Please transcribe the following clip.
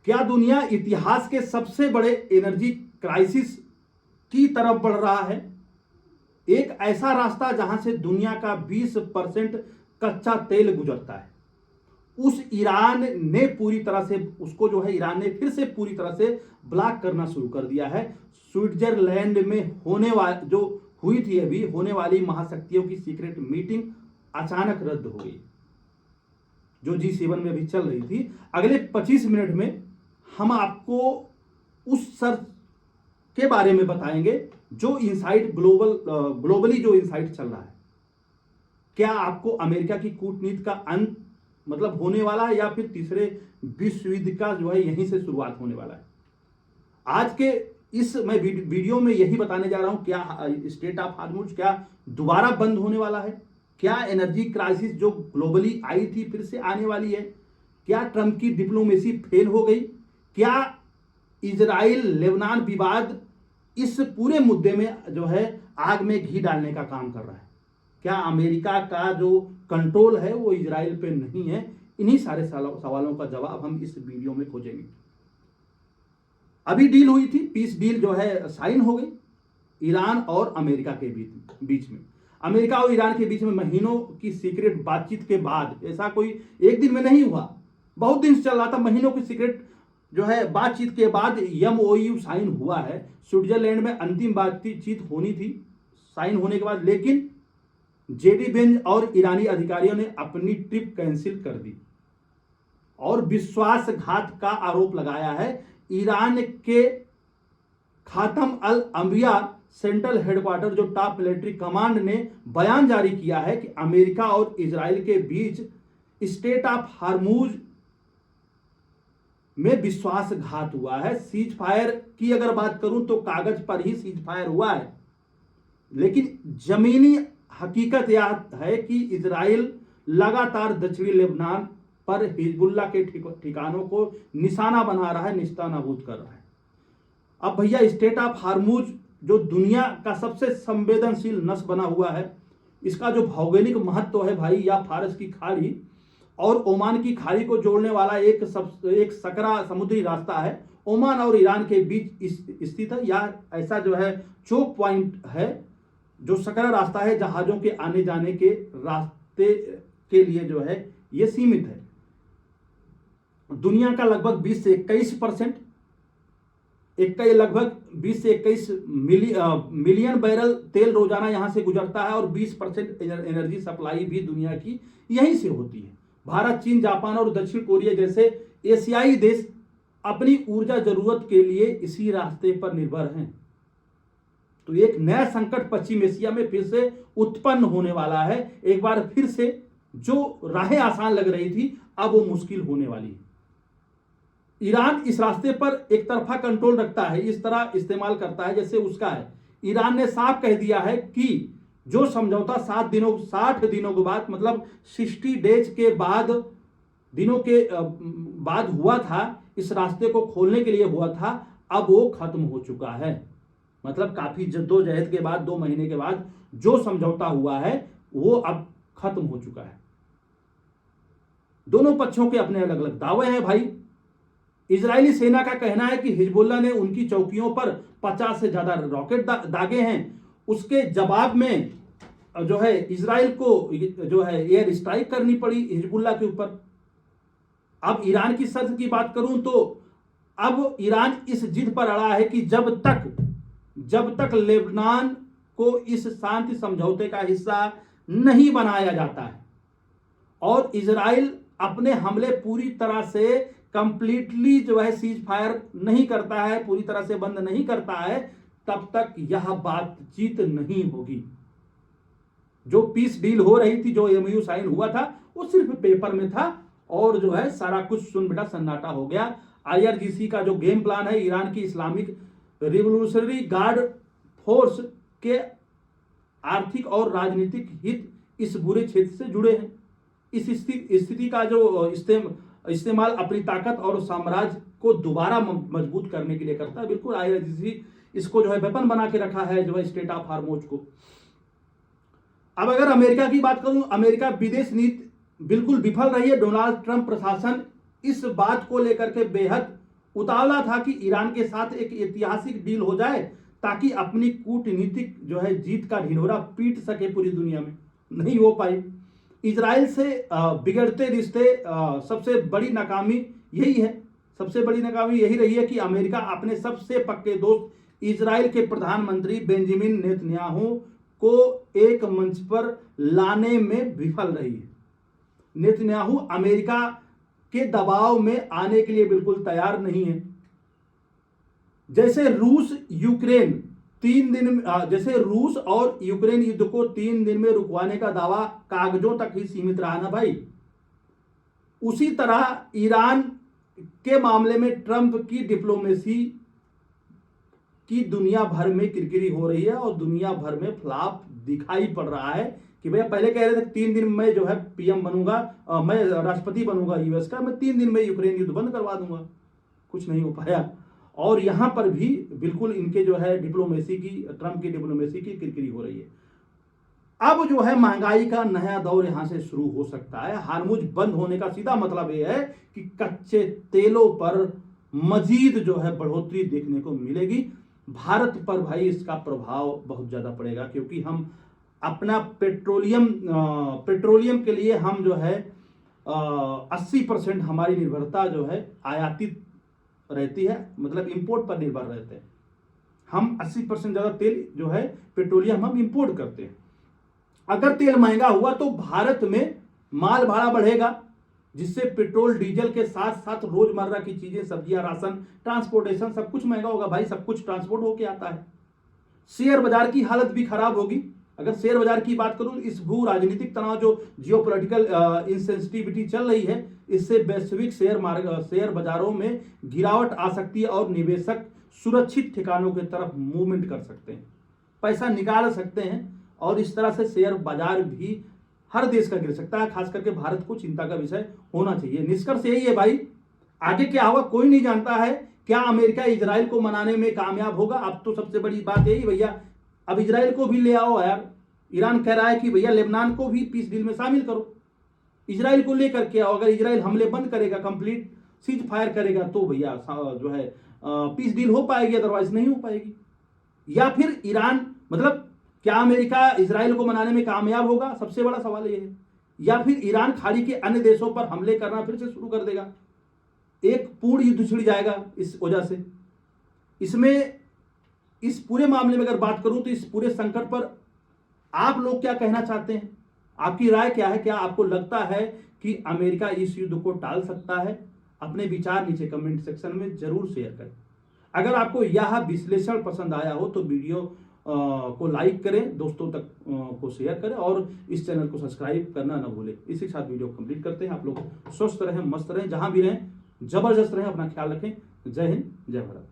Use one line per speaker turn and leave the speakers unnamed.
क्या दुनिया इतिहास के सबसे बड़े एनर्जी क्राइसिस की तरफ बढ़ रहा है? एक ऐसा रास्ता जहां से दुनिया का 20% कच्चा तेल गुजरता है, उस ईरान ने पूरी तरह से उसको जो है ईरान ने फिर से पूरी तरह से ब्लॉक करना शुरू कर दिया है। स्विट्जरलैंड में होने वाली जो हुई थी अभी होने वाली महाशक्तियों की सीक्रेट मीटिंग अचानक रद्द हो गई, जो G7 में भी चल रही थी। अगले 25 मिनट में हम आपको उस सर्च के बारे में बताएंगे जो इनसाइट ग्लोबली जो इनसाइट चल रहा है। क्या आपको अमेरिका की कूटनीति का अंत मतलब होने वाला है, या फिर तीसरे विश्व युद्ध का जो है यहीं से शुरुआत होने वाला है? आज के इस मैं वीडियो में यही बताने जा रहा हूं। क्या स्ट्रेट ऑफ हार्मुज क्या दोबारा बंद होने वाला है? क्या एनर्जी क्राइसिस जो ग्लोबली आई थी फिर से आने वाली है? क्या ट्रंप की डिप्लोमेसी फेल हो गई? क्या इजराइल लेबनान विवाद इस पूरे मुद्दे में जो है आग में घी डालने का काम कर रहा है? क्या अमेरिका का जो कंट्रोल है वो इजराइल पे नहीं है? इन्हीं सारे सवालों का जवाब हम इस वीडियो में खोजेंगे। अभी डील हुई थी, पीस डील जो है साइन हो गई ईरान और अमेरिका के बीच में। अमेरिका और ईरान के बीच में महीनों की सीक्रेट बातचीत के बाद, ऐसा कोई एक दिन में नहीं हुआ, बहुत दिन से चल रहा था, महीनों की सीक्रेट जो है बातचीत के बाद MOU साइन हुआ है। स्विट्जरलैंड में अंतिम बातचीत होनी थी साइन होने के बाद, लेकिन JD वेंस और ईरानी अधिकारियों ने अपनी ट्रिप कैंसिल कर दी और विश्वासघात का आरोप लगाया है। ईरान के खातम अल अंबिया सेंट्रल हेडक्वार्टर जो टॉप मिलिट्री कमांड ने बयान जारी किया है कि अमेरिका और इजराइल के बीच स्ट्रेट ऑफ हार्मुज में विश्वासघात हुआ है। सीज फायर की अगर बात करूं तो कागज पर ही सीज फायर हुआ है, लेकिन जमीनी हकीकत यह है कि इजराइल लगातार दक्षिणी लेबनान पर हिजबुल्लाह के ठिकानों को निशाना बना रहा है, निस्तानाबूद कर रहा है। अब भैया स्ट्रेट ऑफ हार्मुज जो दुनिया का सबसे संवेदनशील नस बना हुआ है, इसका जो भौगोलिक महत्व है भाई, या फारस की खाड़ी और ओमान की खाड़ी को जोड़ने वाला एक सकरा समुद्री रास्ता है, ओमान और ईरान के बीच स्थित है। या ऐसा जो है चोक पॉइंट है, जो सकरा रास्ता है जहाजों के आने जाने के रास्ते के लिए जो है ये सीमित है। दुनिया का लगभग 20 से 21% लगभग 20 से 21 मिलियन बैरल तेल रोजाना यहां से गुजरता है और 20% एनर्जी सप्लाई भी दुनिया की यहीं से होती है। भारत, चीन, जापान और दक्षिण कोरिया जैसे एशियाई देश अपनी ऊर्जा जरूरत के लिए इसी रास्ते पर निर्भर हैं। तो एक नया संकट पश्चिम एशिया में फिर से उत्पन्न होने वाला है। एक बार फिर से जो राहें आसान लग रही थी अब वो मुश्किल होने वाली है। ईरान इस रास्ते पर एक तरफा कंट्रोल रखता है, इस तरह इस्तेमाल करता है जैसे उसका है। ईरान ने साफ कह दिया है कि जो समझौता 60 दिनों के बाद मतलब 60 डेज के बाद दिनों के बाद हुआ था, इस रास्ते को खोलने के लिए हुआ था, अब वो खत्म हो चुका है। मतलब काफी जद्दोजहद के बाद 2 महीने के बाद जो समझौता हुआ है वो अब खत्म हो चुका है। दोनों पक्षों के अपने अलग अलग दावे हैं भाई। इजरायली सेना का कहना है कि हिजबुल्लाह ने उनकी चौकियों पर 50 से ज्यादा रॉकेट दागे हैं। उसके जवाब में जो है इजराइल को जो है एयर स्ट्राइक करनी पड़ी हिजबुल्लाह के ऊपर। अब ईरान की शर्त की बात करूं तो अब ईरान इस जिद पर अड़ा है कि जब तक लेबनान को इस शांति समझौते का हिस्सा नहीं बनाया जाता है और इजराइल अपने हमले पूरी तरह से कंप्लीटली जो है सीज फायर नहीं करता है, पूरी तरह से बंद नहीं करता है, तब तक यह बातचीत नहीं होगी। जो पीस डील हो रही थी, जो MOU साइन हुआ था, वो सिर्फ पेपर में था और जो है सारा कुछ सुन बेटा सन्नाटा हो गया। IRGC का जो गेम प्लान है, ईरान की इस्लामिक रिवोल्यूशनरी गार्ड फोर्स के आर्थिक और राजनीतिक हित इस बुरे क्षेत्र से जुड़े हैं। इस स्थिति का जो इस्तेमाल अपनी ताकत और साम्राज्य को दोबारा मजबूत करने के लिए करता है। बिल्कुल IRGC इसको जो है वेपन बना के रखा है जो है स्ट्रेट ऑफ हार्मुज को। अब अगर अमेरिका की बात करूं, अमेरिका विदेश नीति बिल्कुल विफल रही है। डोनाल्ड ट्रंप प्रशासन इस बात को लेकर के बेहद उतावला था कि ईरान के साथ एक ऐतिहासिक डील हो जाए ताकि अपनी कूटनीतिक जो है जीत का ढिंढोरा पीट सके पूरी दुनिया में। नहीं हो पाई। इजराइल से बिगड़ते रिश्ते सबसे बड़ी नाकामी यही है, सबसे बड़ी नाकामी यही रही है कि अमेरिका अपने सबसे पक्के दोस्त इजराइल के प्रधानमंत्री बेंजामिन नेतन्याहू को एक मंच पर लाने में विफल रही है। नेतन्याहू अमेरिका के दबाव में आने के लिए बिल्कुल तैयार नहीं है। जैसे रूस और यूक्रेन युद्ध को 3 दिन में रुकवाने का दावा कागजों तक ही सीमित रहा ना भाई, उसी तरह ईरान के मामले में ट्रंप की डिप्लोमेसी की दुनिया भर में किरकिरी हो रही है और दुनिया भर में फ्लॉप दिखाई पड़ रहा है कि भैया पहले कह रहे थे 3 दिन में जो है पीएम बनूंगा, मैं राष्ट्रपति बनूंगा यूएस का, मैं 3 दिन में यूक्रेन युद्ध बंद करवा दूंगा। कुछ नहीं हो पाया। और यहां पर भी बिल्कुल इनके जो है डिप्लोमेसी की, ट्रंप की डिप्लोमेसी की किरकिरी हो रही है। अब जो है महंगाई का नया दौर यहां से शुरू हो सकता है। हार्मुज बंद होने का सीधा मतलब यह है कि कच्चे तेलों पर मजीद जो है बढ़ोतरी देखने को मिलेगी। भारत पर भाई इसका प्रभाव बहुत ज्यादा पड़ेगा, क्योंकि हम अपना पेट्रोलियम के लिए हम जो है 80% हमारी निर्भरता जो है आयातित रहती है, मतलब इंपोर्ट पर निर्भर रहते हैं। हम 80% ज्यादा तेल जो है पेट्रोलियम हम इंपोर्ट करते हैं। अगर तेल महंगा हुआ तो भारत में माल भाड़ा बढ़ेगा, जिससे पेट्रोल डीजल के साथ साथ रोजमर्रा की चीजें, सब्जियां, राशन, ट्रांसपोर्टेशन सब कुछ महंगा होगा भाई। सब कुछ ट्रांसपोर्ट होके आता है। शेयर बाजार की हालत भी खराब होगी। अगर शेयर बाजार की बात करूं, इस भू राजनीतिक तनाव जो जियोपॉलिटिकल इंसेंसिटिविटी चल रही है, इससे वैश्विक शेयर बाजारों में गिरावट आ सकती है और निवेशक सुरक्षित ठिकानों की तरफ मूवमेंट कर सकते हैं, पैसा निकाल सकते हैं, और इस तरह से शेयर बाजार भी हर देश का गिर सकता है। खास करके भारत को चिंता का विषय होना चाहिए। निष्कर्ष यही है भाई, आगे क्या होगा कोई नहीं जानता है। क्या अमेरिका इजराइल को मनाने में कामयाब होगा? अब तो सबसे बड़ी बात यही भैया, अब इजराइल को भी ले आओ यार। ईरान कह रहा है कि भैया लेबनान को भी पीस डील में शामिल करो, इजराइल को लेकर के आओ। अगर इजराइल हमले बंद करेगा, कंप्लीट सीज फायर करेगा, तो भैया जो है पीस डील हो पाएगी, अदरवाइज नहीं हो पाएगी। या फिर ईरान, मतलब क्या अमेरिका इजराइल को मनाने में कामयाब होगा? सबसे बड़ा सवाल ये है। या फिर ईरान खाड़ी के अन्य देशों पर हमले करना फिर से शुरू कर देगा, एक पूर्ण युद्ध छिड़ जाएगा इस वजह से। इसमें, इस पूरे मामले में अगर बात करूं तो इस पूरे संकट पर आप लोग क्या कहना चाहते हैं? आपकी राय क्या है? क्या आपको लगता है कि अमेरिका इस युद्ध को टाल सकता है? अपने विचार नीचे कमेंट सेक्शन में जरूर शेयर करें। अगर आपको यह विश्लेषण पसंद आया हो तो वीडियो को लाइक करें, दोस्तों तक को शेयर करें और इस चैनल को सब्सक्राइब करना ना भूलें। इसी के साथ वीडियो कंप्लीट करते हैं। आप लोग स्वस्थ रहें, मस्त रहें, जहां भी रहें, जबरदस्त रहें, अपना ख्याल रखें। जय हिंद, जय भारत।